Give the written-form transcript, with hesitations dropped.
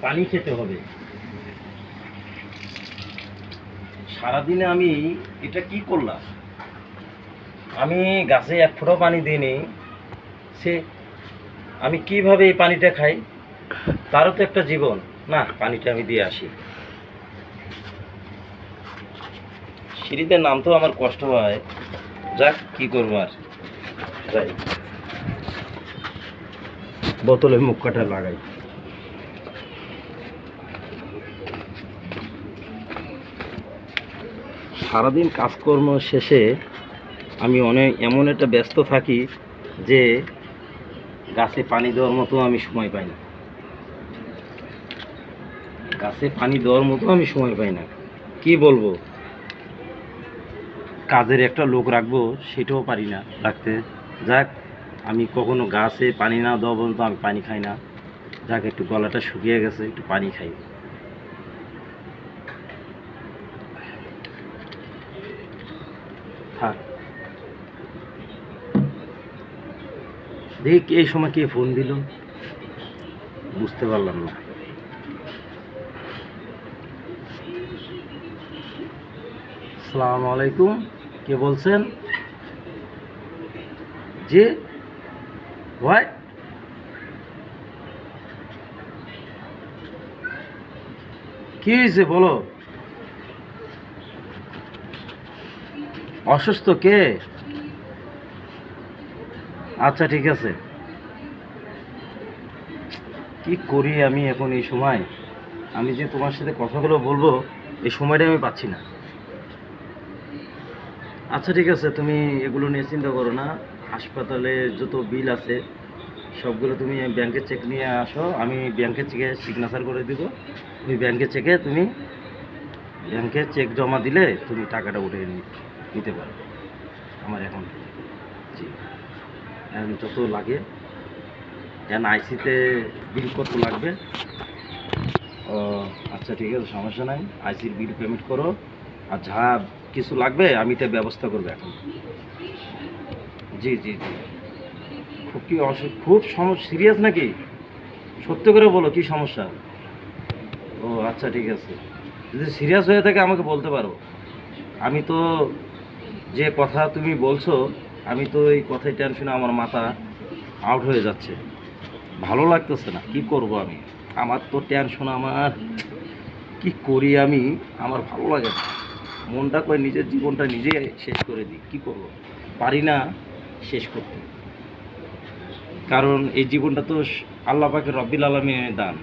পানি খেতে হবে। সারাদিনে আমি এটা কি করলাম? আমি গাছে এক ফোঁটাও পানি দিইনি। সে আমি কিভাবে এই পানিটা খাই? তারও তো একটা জীবন। না, পানিটা আমি দিয়ে আসি। সিঁড়িতে নামতেও আমার কষ্ট হয়। যাক, কি করবো আর, যাই বোতলে মুখ কাটা লাগাই। সারাদিন কাজকর্ম শেষে আমি এমন একটা ব্যস্ত থাকি যে গাছে পানি দেওয়ার মতো আমি সময় পাই না। গাছে পানি দেওয়ার মতো আমি সময় পাই না। কি বলবো, কাজের একটা লোক রাখবো সেটাও পারি না রাখতে। যাক, আমি কখনো গাছে পানি না দেওয়া পর্যন্ত আমি পানি খাই না। যাক, একটু গলাটা শুকিয়ে গেছে, একটু পানি খাই। থাক, দেখ এই সময় কে ফোন দিল, বুঝতে পারলাম না। আসসালামু আলাইকুম, কে বলছেন? জি, হোয়াট? কি হয়েছে বলো? অসুস্থ কে? আচ্ছা, ঠিক আছে। কি করি আমি এখন এই সময়? আমি যে তোমার সাথে কথাগুলো বলবো, এই সময়টা আমি পাচ্ছি না। আচ্ছা, ঠিক আছে, তুমি এগুলো নিয়ে চিন্তা করো না। হাসপাতালে যত বিল আছে সবগুলো তুমি ব্যাংকের চেক নিয়ে আসো, আমি ব্যাংকের চেকে সিগনেচার করে দিব। তুমি ব্যাংকের চেকে তুমি ব্যাংকে চেক জমা দিলে তুমি টাকাটা উঠে নিতে পারো আমার অ্যাকাউন্ট থেকে। জি, এখন যত লাগে, এখন আইসিতে বিল কত লাগবে? ও আচ্ছা, ঠিক আছে, সমস্যা নাই। আইসির বিল পেমেন্ট করো, আর যা কিছু লাগবে আমি এটা ব্যবস্থা করবো এখন। জি জি জি। খুব কি খুব সিরিয়াস নাকি? সত্যি করে বলো, কি সমস্যা? ও আচ্ছা, ঠিক আছে। যদি সিরিয়াস হয়ে থাকে আমাকে বলতে পারো। আমি তো, যে কথা তুমি বলছো, আমি তো এই কথাই টেনশনে আমার মাথা আউট হয়ে যাচ্ছে। ভালো লাগতেছে না, কি করব আমি? আমার তো টেনশন, আমার কি করি আমি? আমার ভালো লাগে না। মনটা করে নিজের জীবনটা নিজে শেষ করে দিই, কি করব? পারি না শেষ করতে। কারণ এই জীবনটা তো আল্লাহ পাকের রব্বিল আলামিনের দান।